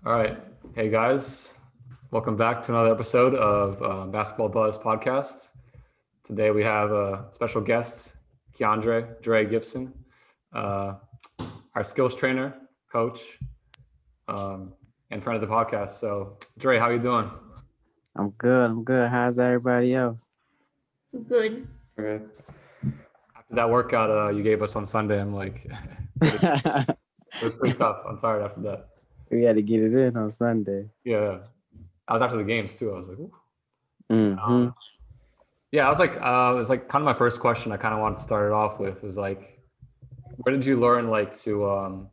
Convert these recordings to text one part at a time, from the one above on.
All right. Hey guys, welcome back to another episode of Basketball Buzz podcast. Today we have a special guest, Keandre Gibson, uh, our skills trainer, coach, and friend of the podcast. So, Dre, how you doing? I'm good. I'm good. How's everybody else? Good. Okay. After that workout you gave us on Sunday, I'm like, it was pretty tough. I'm tired after that. We had to get it in on Sunday. Yeah, I was after the games too. I was like, ooh. Mm-hmm. Yeah, I was like, it was like kind of my first question. I kind of wanted to start it off with was like, where did you learn like to,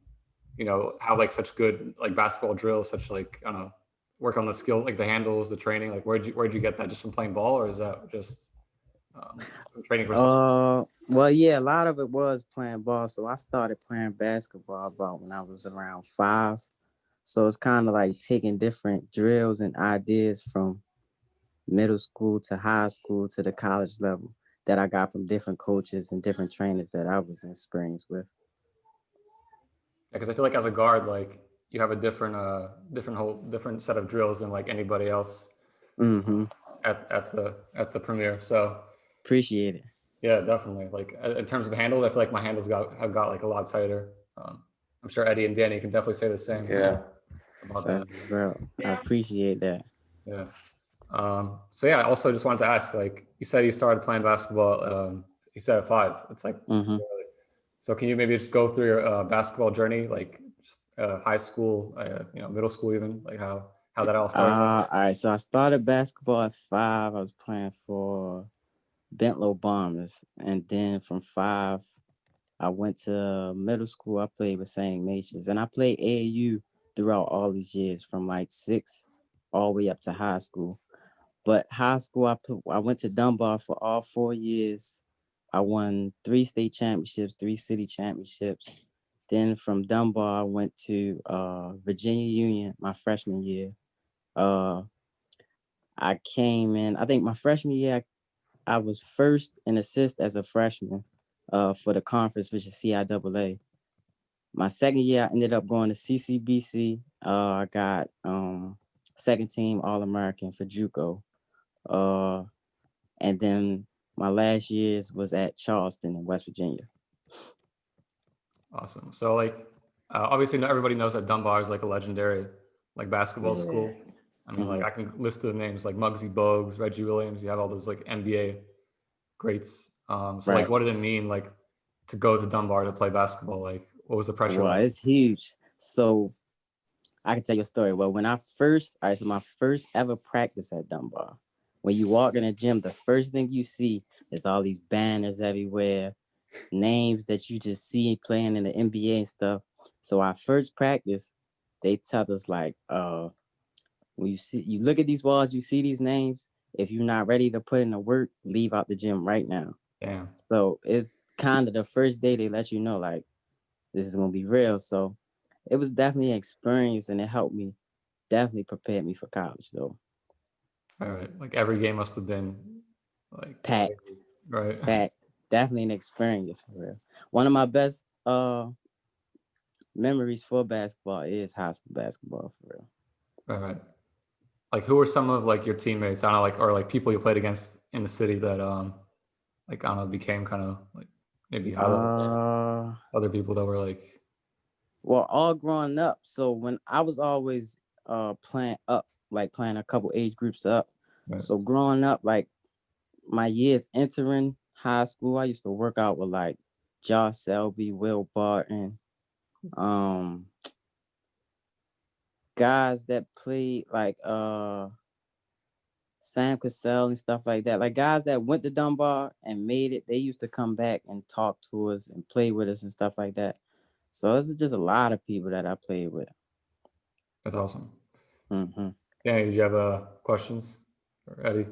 have like such good like basketball drills, such like I don't know, work on the skill, like the handles, the training. Like, where'd you get that? Just from playing ball, or is that just training for something? Well, yeah, a lot of it was playing ball. So I started playing basketball about when I was around 5. So it's kind of like taking different drills and ideas from middle school to high school to the college level that I got from different coaches and different trainers that I was experienced with. Because I feel like as a guard, like you have a different set of drills than like anybody else Mm-hmm. at the premiere. So Appreciate it. yeah, definitely. Like in terms of handles, I feel like my handles have got like a lot tighter. I'm sure Eddie and Danny can definitely say the same. Yeah. About that. That's so. I Yeah. appreciate that. Yeah. So yeah, I also just wanted to ask, like you said, you started playing basketball. You said at 5. It's like, Mm-hmm. so can you maybe just go through your basketball journey, like just, high school, middle school, even like how that all started? All right. So I started basketball at 5. I was playing for Bentlow Bombers. And then from 5, I went to middle school. I played with St. Ignatius. And I played AAU throughout all these years from like 6 all the way up to high school. But high school, I went to Dunbar for all 4 years. I won 3 state championships, 3 city championships. Then from Dunbar, I went to Virginia Union my freshman year. Uh, I came in, I think my freshman year, I was first in assist as a freshman for the conference, which is CIAA. My second year, I ended up going to CCBC. I got second team All-American for JUCO. Uh, and then my last years was at Charleston in West Virginia. Awesome. So like, obviously, everybody knows that Dunbar is like a legendary like basketball school. I mean, like I can list the names like Muggsy Bogues, Reggie Williams. You have all those like NBA greats. So like, Right. what did it mean like to go to Dunbar to play basketball? Like, what was the pressure Well, like? it's huge. So I can tell you a story. Well, so my first ever practice at Dunbar, when you walk in the gym, the first thing you see is all these banners everywhere, names that you just see playing in the NBA and stuff. So our first practice, they tell us like, when you look at these walls, you see these names. If you're not ready to put in the work, leave out the gym right now. Damn. So it's kind of the first day they let you know like this is gonna be real. So it was definitely an experience, and it helped me definitely prepared me for college though. All right. Like every game must have been like Packed, crazy, right? packed. Definitely an experience for real. One of my best memories for basketball is high school basketball for real. All right. Like who were some of like your teammates? I don't know, like or like people you played against in the city that like I don't know became kind of like maybe highlight Uh other people that were like well, all growing up. So when I was always playing up, like playing a couple age groups up. right. So growing up, like my years entering high school, I used to work out with like Josh Selby, Will Barton, um, guys that played like Sam Cassell and stuff like that. Like guys that went to Dunbar and made it, they used to come back and talk to us and play with us and stuff like that. So this is just a lot of people that I played with. That's awesome. Mm-hmm. Danny, did you have questions for Eddie?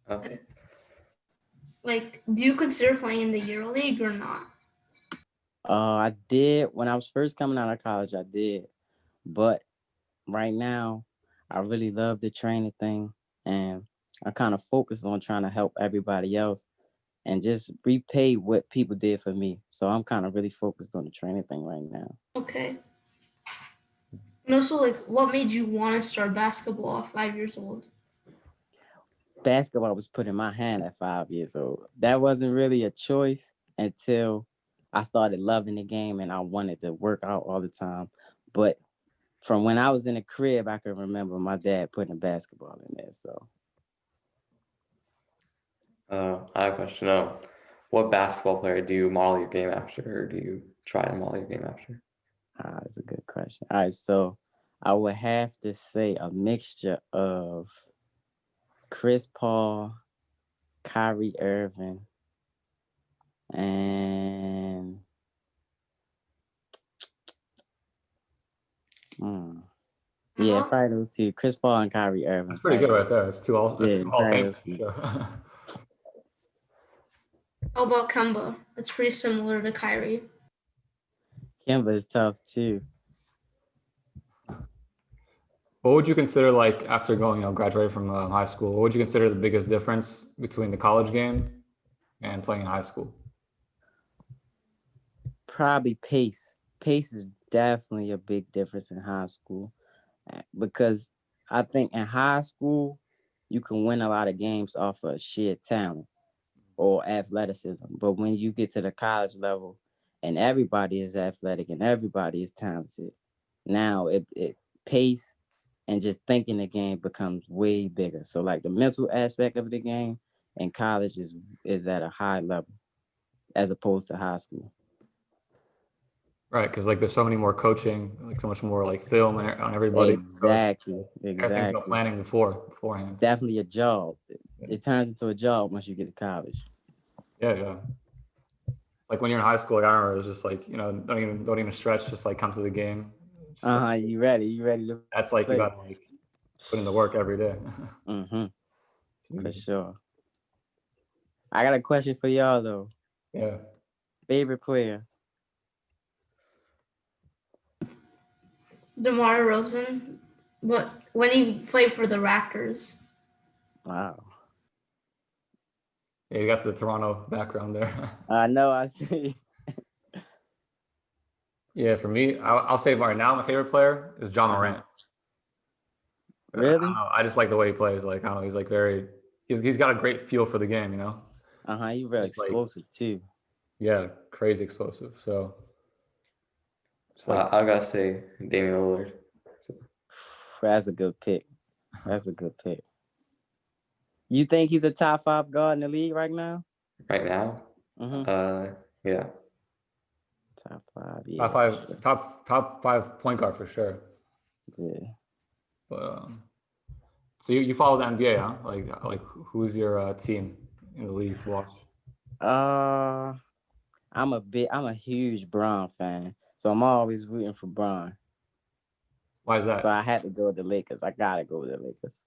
Okay. Like, do you consider playing in the EuroLeague or not? I did when I was first coming out of college. I did, but right now, I really love the training thing, and I kind of focus on trying to help everybody else and just repay what people did for me. So I'm kind of really focused on the training thing right now. Okay. And also, like, what made you want to start basketball at 5 years old? Basketball was put in my hand at 5 years old. That wasn't really a choice until I started loving the game and I wanted to work out all the time. But from when I was in the crib, I can remember my dad putting a basketball in there. So I have a question. What basketball player do you model your game after, or do you try to model your game after? that's a good question. All right, so I would have to say a mixture of Chris Paul, Kyrie Irving, and yeah, Uh-huh. probably those two. Chris Paul and Kyrie Irving. That's pretty good right there. That's two all Yeah, Hall of probably Fame. those two. Sure. How about Kemba? That's pretty similar to Kyrie. Kemba is tough too. What would you consider, like, after going, graduating from high school? What would you consider the biggest difference between the college game and playing in high school? Probably pace. Pace is definitely a big difference in high school because I think in high school you can win a lot of games off of sheer talent or athleticism. But when you get to the college level and everybody is athletic and everybody is talented, now it pace and just thinking the game becomes way bigger. So like the mental aspect of the game in college is at a high level as opposed to high school. Right, because like there's so many more coaching, like so much more like film on everybody. Exactly. Everything's about planning beforehand. Definitely a job. It turns into a job once you get to college. Yeah. Like when you're in high school, like I remember it was just like, don't even stretch, just like come to the game. Just like, You ready to that's like play. You gotta like put in the work every day. For sure. I got a question for y'all though. Yeah. Favorite player? DeMar DeRozan, but when he played for the Raptors. Wow. Yeah, you got the Toronto background there. I know, I see. Yeah, for me, I'll say right now my favorite player is John Morant. Really? I don't know, I just like the way he plays. Like I don't know, he's like he's got a great feel for the game, you know. He's very explosive too. Yeah, crazy explosive. So I gotta say Damian Lillard. So. That's a good pick. You think he's a top 5 guard in the league right now? Right now? Yeah. Top 5, yeah. Top 5 point guard for sure. Yeah. But so you follow the NBA, huh? Like who's your team in the league to watch? I'm a huge Bron fan, so I'm always rooting for Bron. Why is that? So I had to go with the Lakers. I gotta go with the Lakers.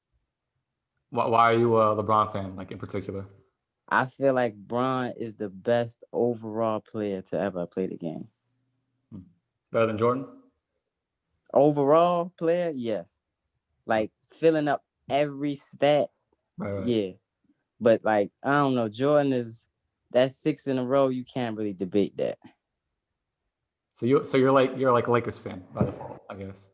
Why are you a LeBron fan, like in particular? I feel like Bron is the best overall player to ever play the game. Better than Jordan? Overall player, yes. Like filling up every stat, Right. Yeah. But like I don't know, Jordan that's 6 in a row. You can't really debate that. So you're like a Lakers fan by default, I guess.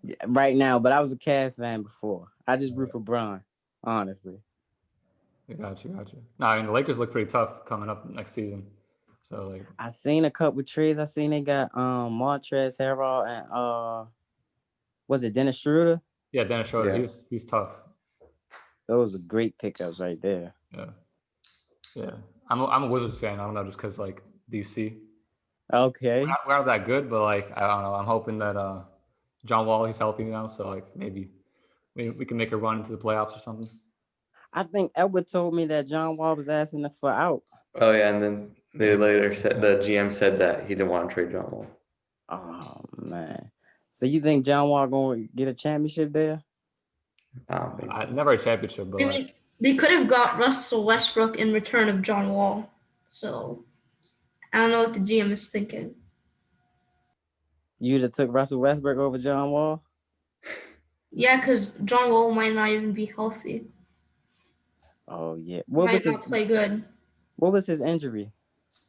Yeah, right now, but I was a Cavs fan before. I just root for Bron, honestly. I got you. No, I mean the Lakers look pretty tough coming up next season. So like I seen a couple trades. I seen they got Montrezl Harrell and was it Dennis Schroeder? Yeah, Dennis Schroeder. Yeah. He's tough. Those are great pickups right there. Yeah. I'm a Wizards fan. I don't know, just because like DC. Okay. We're not that good, but like I don't know. I'm hoping that John Wall, he's healthy now, so like maybe we can make a run into the playoffs or something. I think Edward told me that John Wall was asking for out. Oh yeah, and then they later said the GM said that he didn't want to trade John Wall. Oh man. So you think John Wall gonna get a championship there? I don't think so. Never a championship, but I mean, they could have got Russell Westbrook in return of John Wall. So I don't know what the GM is thinking. You'd have took Russell Westbrook over John Wall? Yeah, because John Wall might not even be healthy. Oh yeah. Might not play good. What was his injury?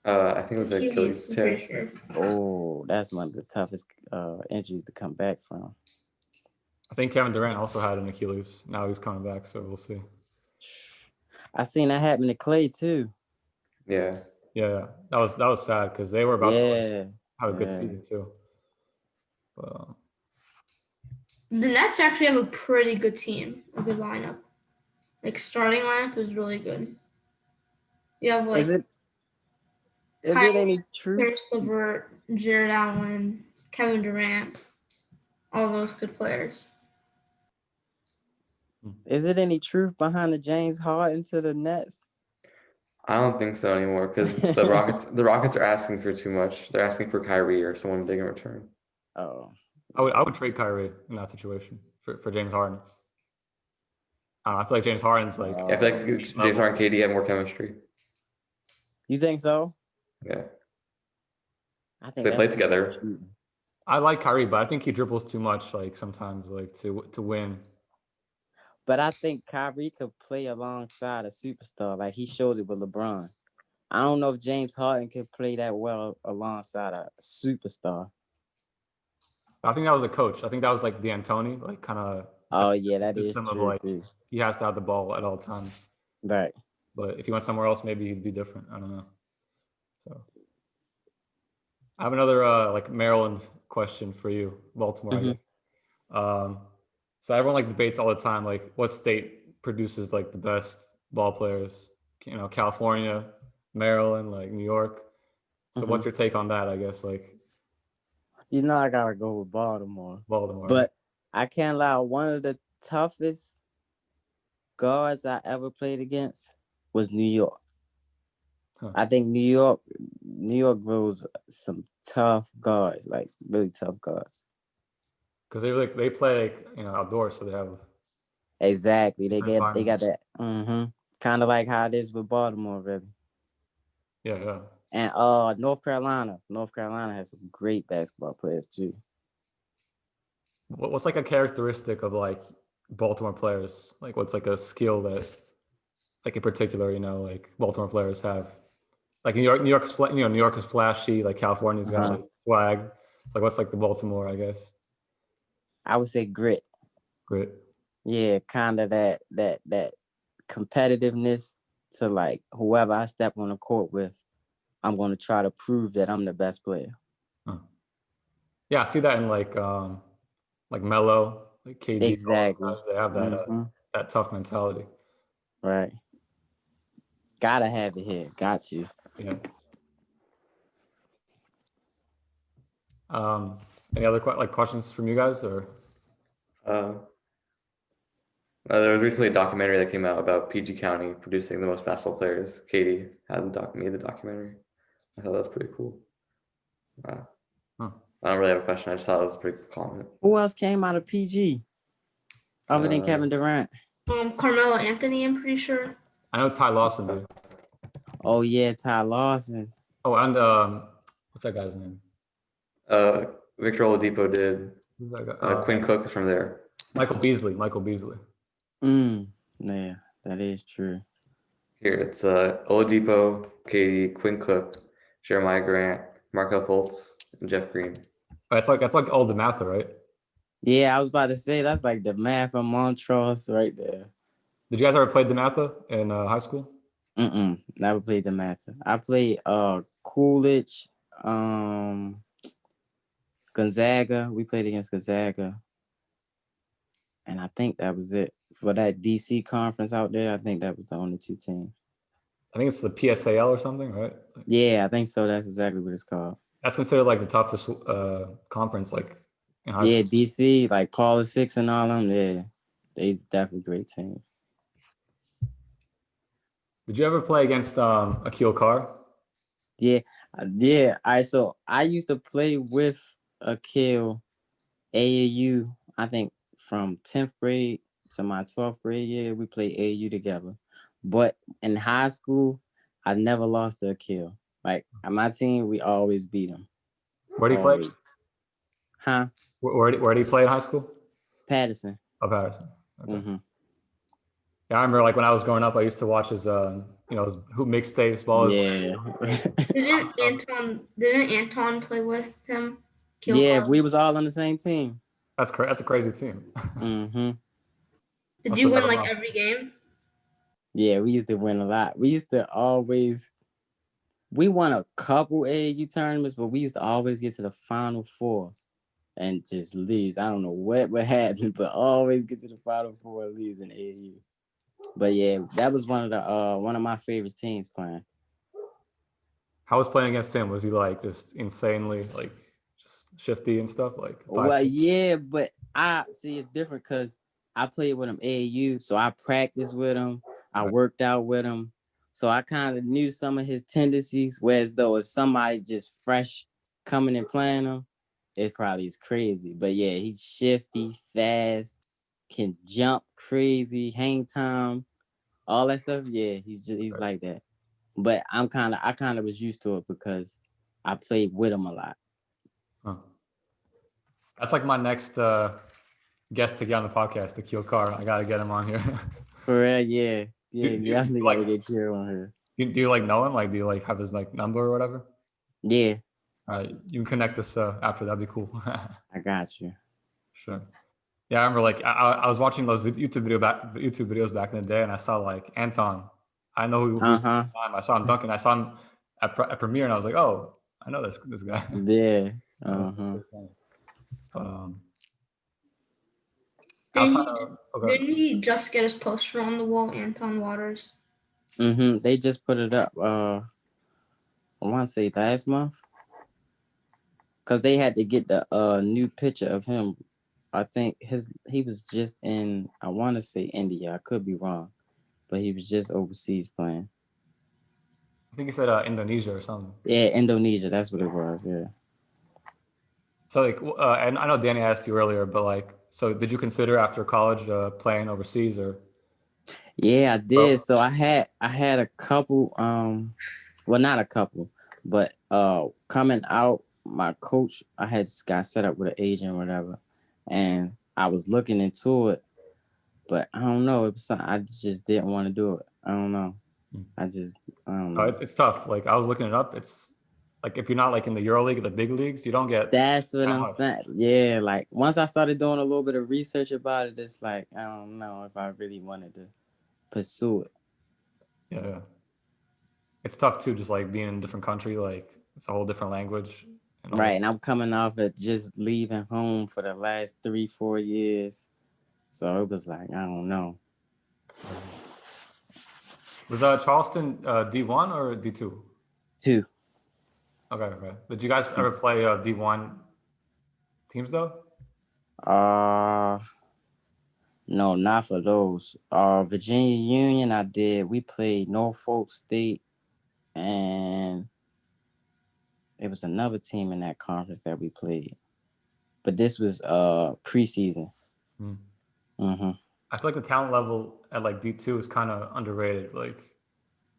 I think it was Achilles I'm pretty tear. sure. Oh, that's one of the toughest injuries to come back from. I think Kevin Durant also had an Achilles. Now he's coming back, so we'll see. I seen that happen to Clay too. Yeah. Yeah, that was sad because they were about to Yeah, have a good yeah. season too. But, The Nets actually have a pretty good team, a good lineup. Like starting lineup is really good. You have like Is it Kyrie, any truth? Chris LeVert, Jared Allen, Kevin Durant, all those good players. Is it any truth behind the James Harden to the Nets? I don't think so anymore because the Rockets are asking for too much. They're asking for Kyrie or someone big in return. Oh, I would trade Kyrie in that situation for James Harden. I don't know, I feel like James Harden's like I feel like James Harden and KD have more chemistry. you think so? Yeah. I think They that's play too together. much shooting. I like Kyrie, but I think he dribbles too much, like sometimes, like to win. But I think Kyrie could play alongside a superstar. Like he showed it with LeBron. I don't know if James Harden could play that well alongside a superstar. I think that was the coach. I think that was like D'Antoni, like kind of Oh yeah, that is system of true like too. he has to have the ball at all times. Right. But if he went somewhere else, maybe he'd be different. I don't know. So I have another like Maryland question for you, Baltimore. I guess. So everyone like debates all the time, like what state produces like the best ball players? You know, California, Maryland, like New York. So what's your take on that? I guess like You know I gotta go with Baltimore. Baltimore. But I can't lie, one of the toughest guards I ever played against was New York. Huh. I think New York grows some tough guards, like really tough guards. Because they play like, you know, outdoors, so they have Exactly. They got environment. that kind of like how it is with Baltimore, really. Yeah. And North Carolina has some great basketball players too. What's like a characteristic of like Baltimore players? Like what's like a skill that like in particular, you know, like Baltimore players have? Like New York is flashy. Like California's got like swag. It's like what's like the Baltimore, I guess. I would say grit. Great. Yeah, kind of that competitiveness to like whoever I step on the court with, I'm going to try to prove that I'm the best player. Huh. Yeah, I see that in like Melo, like KD. Exactly. All those guys, they have that that tough mentality. Right. Gotta have it here. Got to. Yeah. Any other questions from you guys or? There was recently a documentary that came out about PG County producing the most basketball players. Katie had made the documentary. I thought that was pretty cool. I don't really have a question. I just thought it was a pretty cool comment. Who else came out of PG other than Kevin Durant? Carmelo Anthony, I'm pretty sure. I know Ty Lawson did. Oh yeah, Ty Lawson. Oh, and what's that guy's name? Victor Oladipo did. Who's that guy? Quinn Cook is from there. Michael Beasley. Yeah, that is true. Here it's Oladipo, Katie, Quinn Cook, Jeremiah Grant, Markel Fultz, and Jeff Green. That's like all the math, right? Yeah, I was about to say that's like the math from Montrose right there. Did you guys ever play DeMatha in high school? Never played DeMatha. I played Coolidge, Gonzaga. We played against Gonzaga. And I think that was it. For that DC conference out there, I think that was the only two teams. I think it's the PSAL or something, right? Yeah, I think so. That's exactly what it's called. That's considered like the toughest conference, like in high school. Yeah, DC, like Paula Six and all them. Yeah, they definitely great teams. Did you ever play against Akil Carr? Yeah. All right, so I used to play with Akil AAU, I think from 10th grade to my 12th grade year, we played AAU together. But in high school, I never lost to Akil. Like on my team, we always beat him. Where did he play? Huh? Where did he play in high school? Patterson. Oh, Patterson. Okay. Yeah, I remember like when I was growing up, I used to watch his you know, who mixtapes, ball. Yeah. Didn't Anton play with him? Yeah, Carl? we was all on the same team. That's a crazy team. Mm-hmm. Did Must you have win been a like lot. every game? Yeah, we used to win a lot. We won a couple AAU tournaments, but we used to always get to the Final Four and just lose. I don't know what happened, but always get to the Final Four and lose in AAU. But yeah, that was one of my favorite teams playing. How was playing against him? Was he like just insanely like just shifty and stuff? Like 5'6"? Well, yeah, but I see it's different because I played with him AAU, so I practiced with him. I worked out with him. So I kind of knew some of his tendencies. Whereas though if somebody just fresh coming and playing him, it probably is crazy. But yeah, he's shifty, fast, can jump crazy, hang time, all that stuff. Yeah, he's like that. But I kind of was used to it because I played with him a lot. Huh. That's like my next guest to get on the podcast, the Keel Carr. I gotta get him on here. For real, yeah. Yeah, Do yeah, I think like, I would get Keel on here. do you like know him? Like, do you like have his like number or whatever? Yeah. All right, you can connect us after. That'd be cool. I got you. Sure. Yeah, I remember like I was watching those YouTube videos back in the day, and I saw like Anton. I know who. I saw him dunking. I saw him at Premiere, and I was like, oh, I know this guy. Yeah. Didn't he just get his poster on the wall, Anton Waters? They just put it up. I want to say last month, cause they had to get the new picture of him. I think he was just in. I want to say India. I could be wrong, but he was just overseas playing. I think he said Indonesia or something. Yeah, Indonesia. That's what it was. Yeah. So like, and I know Danny asked you earlier, but like, so did you consider after college playing overseas or? Yeah, I did. So I had a couple. Well, not a couple, but coming out, my coach, I had just got set up with an agent or whatever, and I was looking into it, but I don't know. It was something I just didn't want to do it. I don't know. I don't know. It's tough. Like I was looking it up. It's like if you're not like in the EuroLeague, the big leagues, you don't get. That's what I'm saying. Yeah, like once I started doing a little bit of research about it, it's like I don't know if I really wanted to pursue it. Yeah. It's tough too, just like being in a different country, like it's a whole different language. Right, and I'm coming off of just leaving home for the last 3-4 years. So it was like, I don't know. Was Charleston D1 or D2? 2. Okay. Did you guys ever play D1 teams though? No, not for those. Virginia Union, I did. We played Norfolk State, and it was another team in that conference that we played. But this was preseason. I feel like the talent level at like D2 is kind of underrated. Like,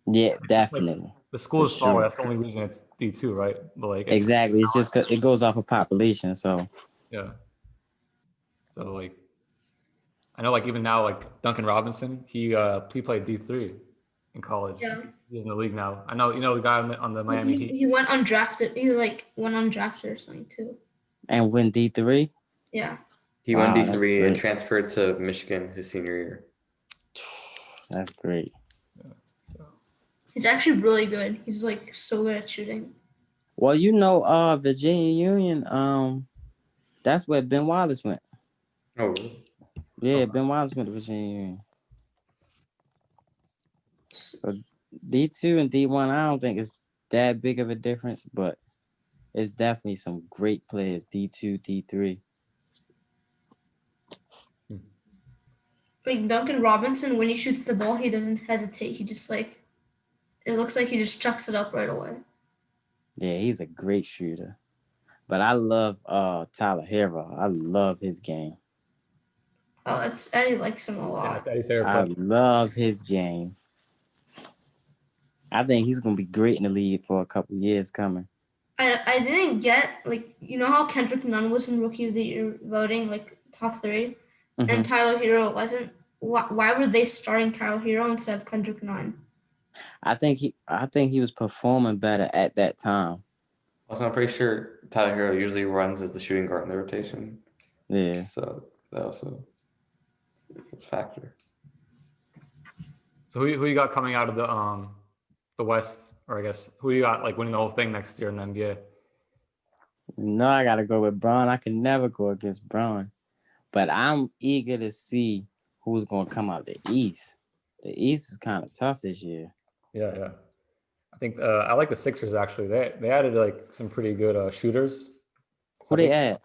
yeah, definitely. Like, the school is smaller. That's the only reason it's D2, right? But like, exactly. It's just it goes off of population. So yeah. So like, I know like even now like Duncan Robinson, he played D3 in college. Yeah. He's in the league now. I know the guy on the Miami Heat. He went undrafted. He like went undrafted or something too. And went D3. Yeah. He went D3 and transferred to Michigan his senior year. That's great. Yeah, so. He's actually really good. He's like so good at shooting. Well, Virginia Union, that's where Ben Wallace went. Oh, really? Yeah, Ben Wallace went to Virginia Union. So D2 and D1, I don't think it's that big of a difference, but it's definitely some great players, D2, D3. Like Duncan Robinson, when he shoots the ball, he doesn't hesitate. He just it looks like he just chucks it up right away. Yeah, he's a great shooter. But I love Tyler Hero. I love his game. Oh, Eddie likes him a lot. Yeah, Eddie's favorite player. I love his game. I think he's gonna be great in the league for a couple years coming. I didn't get how Kendrick Nunn was in Rookie of the Year voting, like top 3, and Tyler Hero wasn't. Why were they starting Tyler Hero instead of Kendrick Nunn? I think he was performing better at that time. Also, I'm pretty sure Tyler Hero usually runs as the shooting guard in the rotation. Yeah. So that also is a factor. So who you got coming out of the West, or I guess who you got like winning the whole thing next year in the NBA? No, I gotta go with Braun. I can never go against Braun. But I'm eager to see who's gonna come out the East. The East is kind of tough this year. Yeah. I think I like the Sixers actually. They added like some pretty good shooters. Who they add?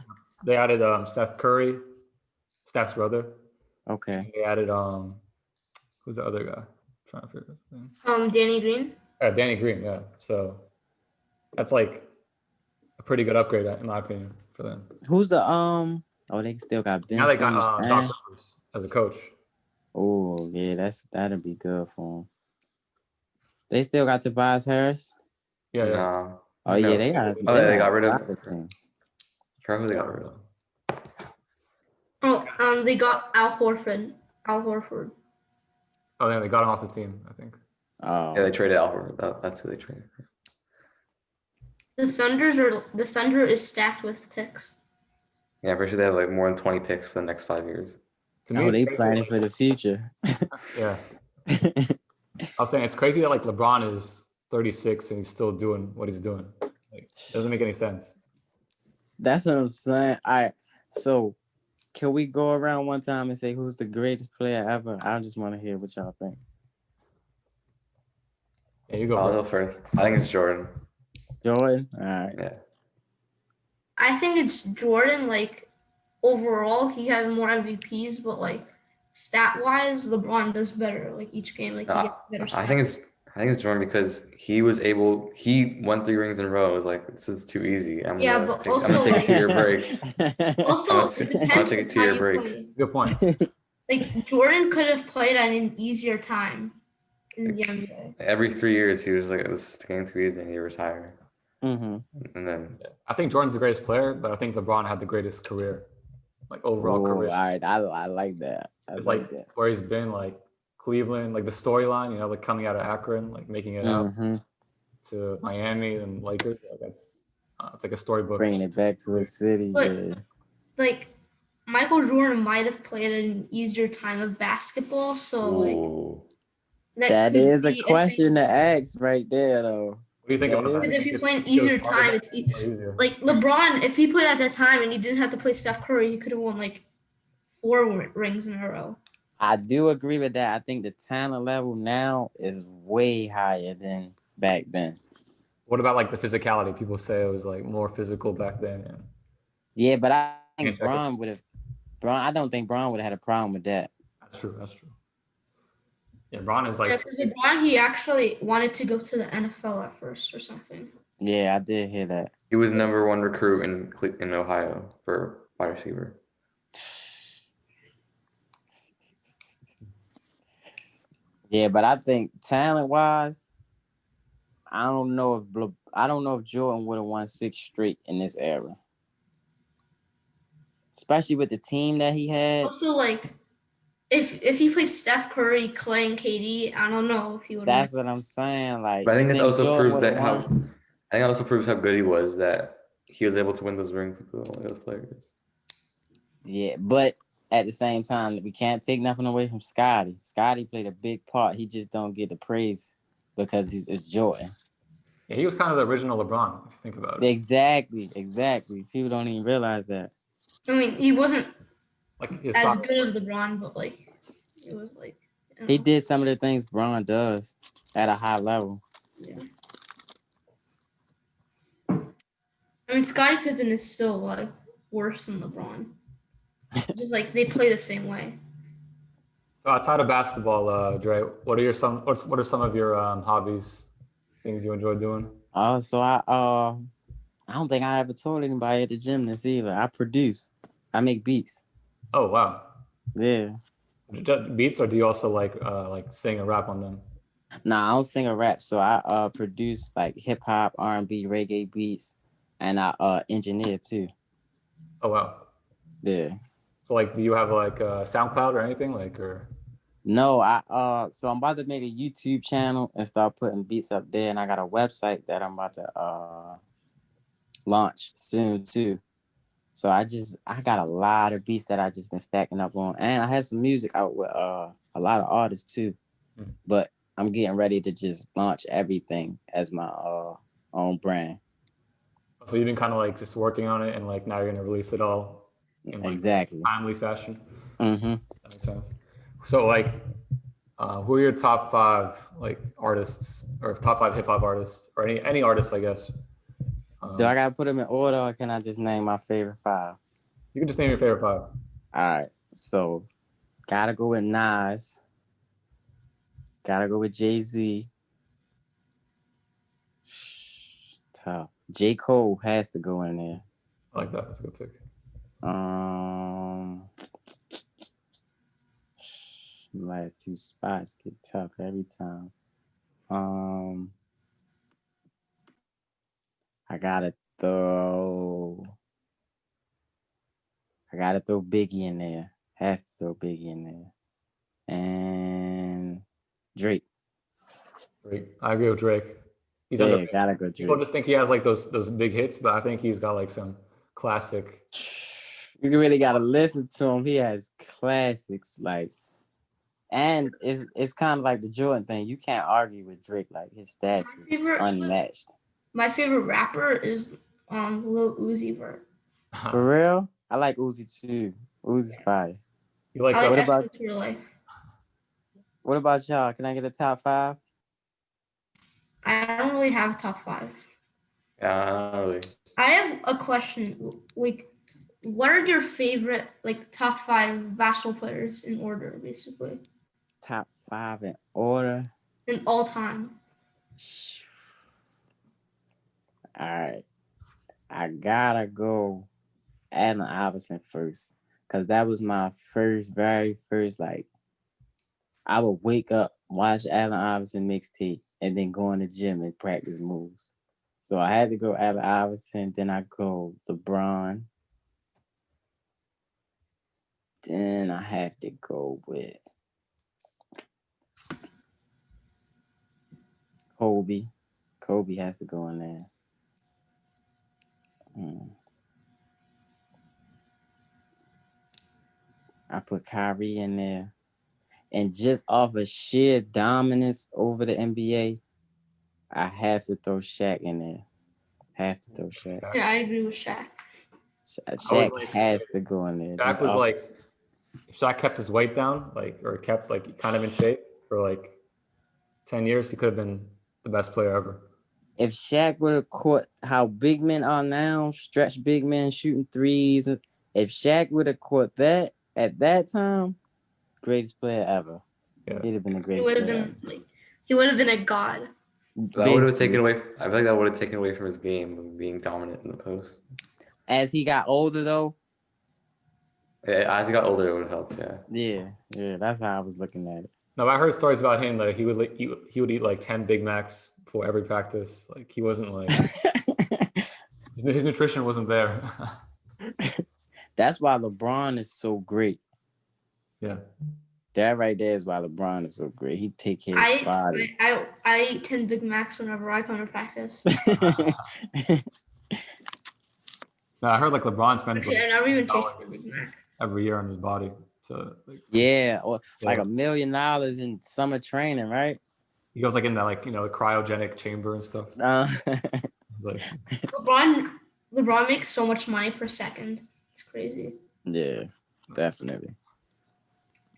They added Steph Curry, Steph's brother. Okay. They added who's the other guy? I'm trying to figure his name. Danny Green. Danny Green, yeah. So that's like a pretty good upgrade in my opinion for them. Who's the Oh, they still got Ben Now they Simmons. got Doc Rivers as a coach. Oh yeah, that'll be good for them. They still got Tobias Harris. Yeah. No. Oh yeah, they got. They got rid of. Team. Who they got rid of? Oh, they got Al Horford. Oh yeah, they got him off the team, I think. Oh. Yeah, they traded Al Horford. That's who they traded. The Thunder is stacked with picks. Yeah, I'm pretty sure they have like more than 20 picks for the next 5 years. To me, they planning for the future. Yeah. I was saying it's crazy that like LeBron is 36 and he's still doing what he's doing. Like, doesn't make any sense. That's what I'm saying. All right. So, can we go around one time and say who's the greatest player ever? I just want to hear what y'all think. Yeah, you go. I'll go first. I think it's Jordan. Jordan? All right. Yeah. I think it's Jordan. Like overall, he has more MVPs, but like stat-wise, LeBron does better. Like each game, like he gets better stats. I think it's Jordan because he won 3 rings in a row. It was like, this is too easy. I'm gonna take a 2-year break. Also, it depends I'll take a 2-year break. play. Good point. Like Jordan could have played at an easier time in the NBA. Every 3 years, he was like, this is getting too easy, and he retired. Mm-hmm. And then I think Jordan's the greatest player, but I think LeBron had the greatest career, like overall career. All right, I like that. It's like where he's been, like Cleveland, like the storyline, like coming out of Akron, like making it out to Miami and Lakers. Like that's it's like a storybook. Bringing it back to his city. But like Michael Jordan might have played at an easier time of basketball, so like that is a question to ask right there, though. What do you think about that? Because if you play an easier time, it's easier. Like LeBron, if he played at that time and he didn't have to play Steph Curry, he could have won like 4 rings in a row. I do agree with that. I think the talent level now is way higher than back then. What about like the physicality? People say it was like more physical back then. Yeah, but I think I don't think Braun would have had a problem with that. That's true. Yeah, Braun is like. Yeah, because LeBron, he actually wanted to go to the NFL at first or something. Yeah, I did hear that. he was number 1 recruit in Ohio for wide receiver. Yeah, but I think talent-wise, I don't know if Jordan would have won 6 straight in this era, especially with the team that he had. Also, like, if he played Steph Curry, Clay, and KD, I don't know if he would. That's what I'm saying. Like, but I think it also proves how good he was that he was able to win those rings with all those players. Yeah, but at the same time, we can't take nothing away from Scottie. Scottie played a big part. He just don't get the praise because it's Jordan. Yeah, he was kind of the original LeBron, if you think about it. Exactly. People don't even realize that. I mean, he wasn't like as good as LeBron, but like it was like he did some of the things Braun does at a high level. Yeah. I mean, Scottie Pippen is still like worse than LeBron. Just like they play the same way. So outside of basketball, Dre, what are some of your hobbies, things you enjoy doing? So I don't think I ever told anybody at the gym this either. I produce. I make beats. Oh wow. Yeah. Beats, or do you also like sing and rap on them? Nah, I don't sing or rap. So I produce like hip hop, R&B, reggae beats, and I engineer too. Oh wow. Yeah. So like, do you have like SoundCloud or anything like or? No, so I'm about to make a YouTube channel and start putting beats up there, and I got a website that I'm about to launch soon too. So I got a lot of beats that I just been stacking up on, and I have some music out with a lot of artists too. But I'm getting ready to just launch everything as my own brand. So you've been kind of like just working on it, and like now you're gonna release it all in like Exactly. timely fashion. Mm-hmm. That makes sense. So like, who are your top 5 like artists, or top 5 hip hop artists, or any artists, I guess? Do I gotta put them in order, or can I just name my favorite 5? You can just name your favorite 5. All right. So gotta go with Nas. Gotta go with Jay-Z. Tough. J. Cole has to go in there. I like that. That's a good pick. Last 2 spots get tough every time. I gotta throw Biggie in there. Have to throw Biggie in there. And Drake. I agree with Drake. He's gotta go Drake. People just think he has like those big hits, but I think he's got like some classic. You really gotta listen to him. He has classics, like, and it's kind of like the Jordan thing. You can't argue with Drake. Like, his stats is unmatched. My favorite rapper is Lil Uzi Vert. For real? I like Uzi too. Uzi's fire. You like I that? like Real Life. What about y'all? Can I get a top 5? I don't really have a top 5. Yeah, not really. I have a question. Like, what are your favorite like top 5 basketball players in order, basically? Top 5 in order? In all time. All right. I gotta go Allen Iverson first, because that was my very first, like, I would wake up, watch Allen Iverson mixtape, and then go in the gym and practice moves. So I had to go Allen Iverson, then I go LeBron. Then I have to go with Kobe. Kobe has to go in there. I put Kyrie in there. And just off of sheer dominance over the NBA, I have to throw Shaq in there. Yeah, I agree with Shaq. Shaq has to go in there. Shaq was like, if Shaq kept his weight down, like, or kept like kind of in shape for like 10 years, he could have been the best player ever. If Shaq would have caught how big men are now, stretch big men shooting threes, if Shaq would have caught that at that time, greatest player ever. Yeah. He'd have been the greatest player ever. He would have been a god. That would have taken away. I feel like that would have taken away from his game of being dominant in the post. As he got older, though. Yeah, as he got older, it would have helped. Yeah. That's how I was looking at it. No, I heard stories about him that he would eat like 10 Big Macs before every practice. Like, he wasn't like his nutrition wasn't there. That's why LeBron is so great. Yeah. That right there is why LeBron is so great. He take care of his body. I eat 10 Big Macs whenever I come to practice. No, I heard like LeBron spends I never even tasted a Big Mac every year on his body. So or like $1 million in summer training, right? He goes like in that, like, the cryogenic chamber and stuff. Like, LeBron makes so much money per second. It's crazy. Yeah, definitely.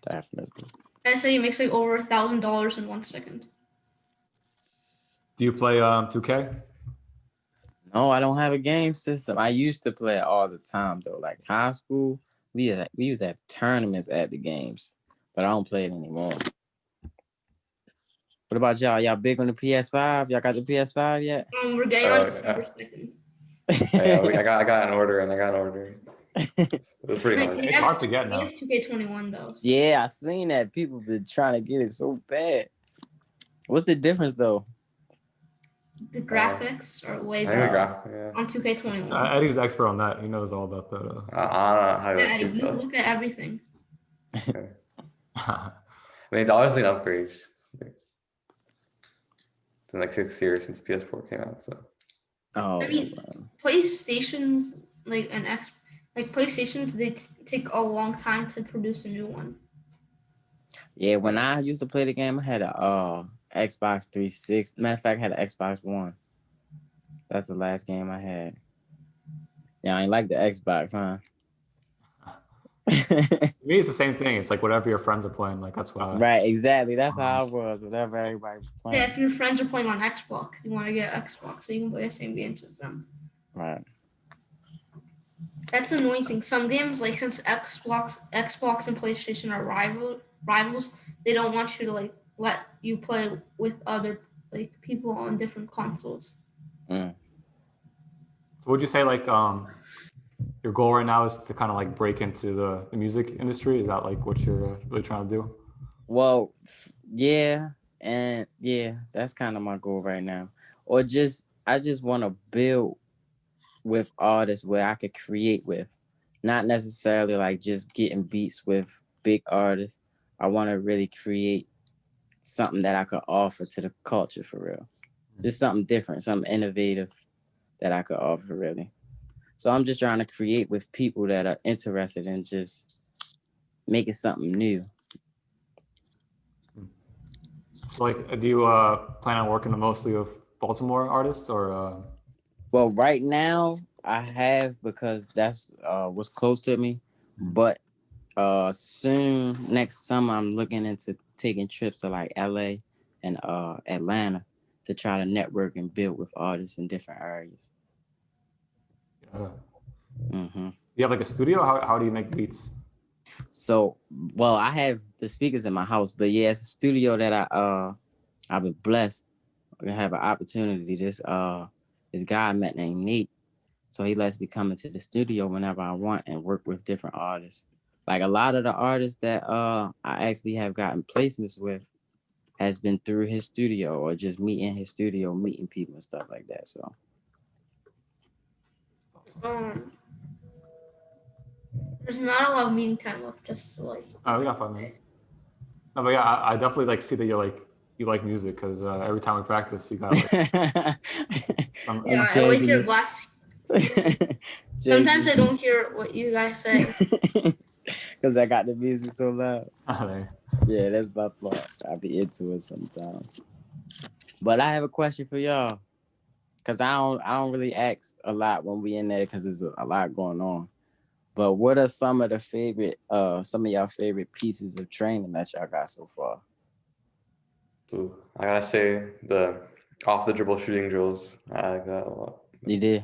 I say he makes like over $1,000 in 1 second. Do you play 2K? No, I don't have a game system. I used to play it all the time though. Like high school, we used to have tournaments at the games, but I don't play it anymore. What about y'all? Y'all big on the PS5? Y'all got the PS5 yet? We're getting on December 2nd. I got an order. It was pretty hard. It's hard to get now. We have 2K21 though. So. Yeah, I seen that. People been trying to get it so bad. What's the difference though? The graphics are way better on 2K21. Eddie's the expert on that. He knows all about that. I don't know how to Eddie, you look at everything. No, mean, it's obviously an upgrade. It's been like 6 years since PS4 came out, so. Oh, I mean, PlayStations PlayStations, they take a long time to produce a new one. yeah. When I used to play the game, I had a Xbox 360. Matter of fact, I had an Xbox One. That's the last game I had. Yeah, I ain't like the Xbox, huh? To me, it's the same thing. It's like whatever your friends are playing, like that's what I. Right, exactly. That's how I was. Whatever everybody was playing. Yeah, if your friends are playing on Xbox, you want to get Xbox so you can play the same games as them. Right. That's the annoying thing. Some games, like since Xbox and PlayStation are rivals, they don't want you to like let you play with other like people on different consoles. Mm. So would you say like your goal right now is to kind of like break into the music industry? Is that like what you're really trying to do? Well, yeah, and yeah, that's kind of my goal right now. Or I just want to build with artists where I could create with, not necessarily like just getting beats with big artists. I want to really create something that I could offer to the culture for real. Just something different, something innovative that I could offer really. So I'm just trying to create with people that are interested in just making something new. So like, do you plan on working mostly with Baltimore artists or? Well, right now I have because that's what's close to me. But soon next summer I'm looking into taking trips to like LA and Atlanta to try to network and build with artists in different areas. Yeah. Mm-hmm. You have like a studio? How do you make beats? So, well, I have the speakers in my house, but yeah, it's a studio that I've been blessed to have an opportunity. This guy I met named Nate. So he lets me come into the studio whenever I want and work with different artists. Like a lot of the artists that I actually have gotten placements with has been through his studio or just me in his studio, meeting people and stuff like that. So There's not a lot of meeting time left, just to like. Oh, we got 5 minutes. No, but yeah, I definitely like see that you like music because every time we practice, you got like. Yeah, I always hear blast. Sometimes I don't hear what you guys say. Because I got the music so loud. Oh, Yeah, that's my fault. I be into it sometimes. But I have a question for y'all. Cause I don't really ask a lot when we in there because there's a lot going on. But what are some of y'all favorite pieces of training that y'all got so far? Ooh, I gotta say the off the dribble shooting drills. I like that a lot. You did?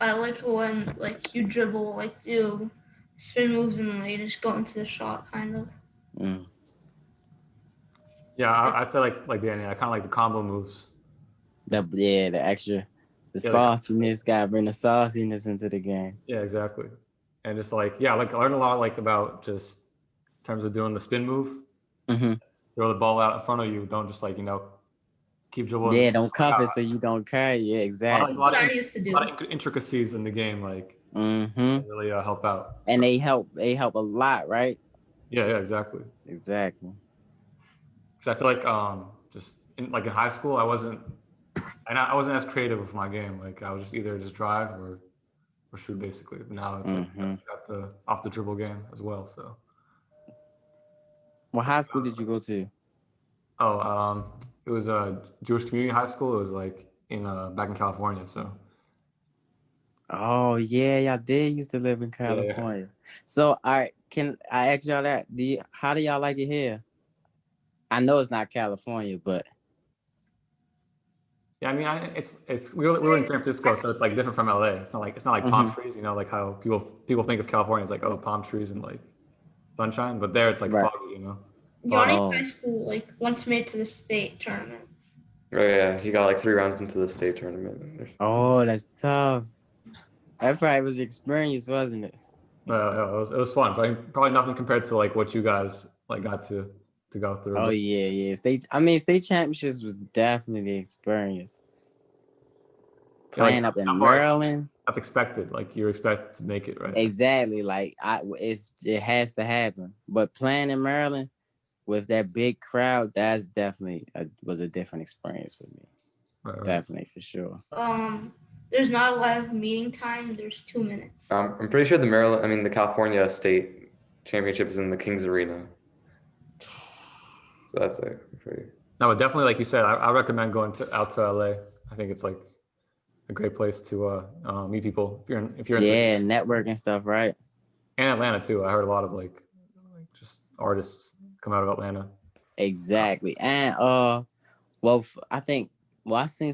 I like when like you dribble, like do spin moves and then you just go into the shot kind of. Mm. Yeah, I'd say like Danny. I kind of like the combo moves. The extra, sauciness. Gotta bring the sauciness into the game. Yeah, exactly. And just like I learned a lot like about just in terms of doing the spin move. Mm-hmm. Throw the ball out in front of you. Don't just keep dribbling. Yeah, don't cuff it so you don't carry. Yeah, exactly. That's what I used to do. A lot of intricacies in the game, really help out. And they help a lot, right? Yeah, exactly. Exactly. Because I feel like just in high school, I wasn't as creative with my game. Like I was just either drive or shoot basically. But now it's like got the off the dribble game as well. So. What high school did you go to? Oh, it was a Jewish community high school. It was like in back in California. So. Oh yeah, y'all did used to live in California. Yeah. So, all right, can I ask y'all that? How do y'all like it here? I know it's not California, but. Yeah, I mean, we were in San Francisco, so it's like different from LA. It's not like palm trees, like how people think of California. It's like palm trees and like sunshine, but there it's like foggy, Yanni High School once made to the state tournament. Oh yeah, he got like 3 rounds into the state tournament. Oh, that's tough. That probably was the experience, wasn't it? It was fun, but probably nothing compared to like what you guys got to go through. Oh yeah. State championships was definitely the experience. Playing up in Maryland. That's expected. Like you're expected to make it, right? Exactly. Like it has to happen. But playing in Maryland with that big crowd, that's definitely was a different experience for me. Right. Definitely, for sure. There's not a lot of meeting time. There's 2 minutes. I'm pretty sure the California State Championship is in the Kings Arena. So that's pretty. No, but definitely, like you said, I recommend going out to LA. I think it's like a great place to meet people if you're into networking stuff, right? And Atlanta too. I heard a lot of like just artists come out of Atlanta. Exactly. And I seen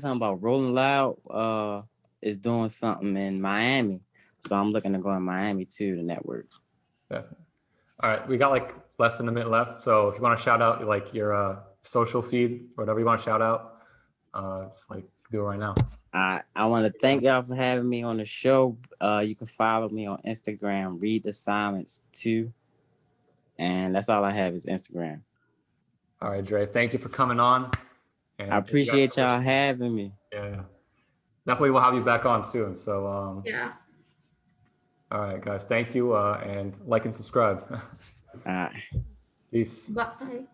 something about Rolling Loud is doing something in Miami. So I'm looking to go in Miami too to network. Yeah. All right. We got like less than a minute left. So if you want to shout out like your social feed, whatever you want to shout out, just like do it right now. I want to thank y'all for having me on the show. You can follow me on Instagram, Read the Silence 2. And that's all I have is Instagram. All right, Dre. Thank you for coming on. And I appreciate y'all having me. Yeah. Definitely we'll have you back on soon. So yeah. All right, guys. Thank you. And like and subscribe. All right. Peace. Bye.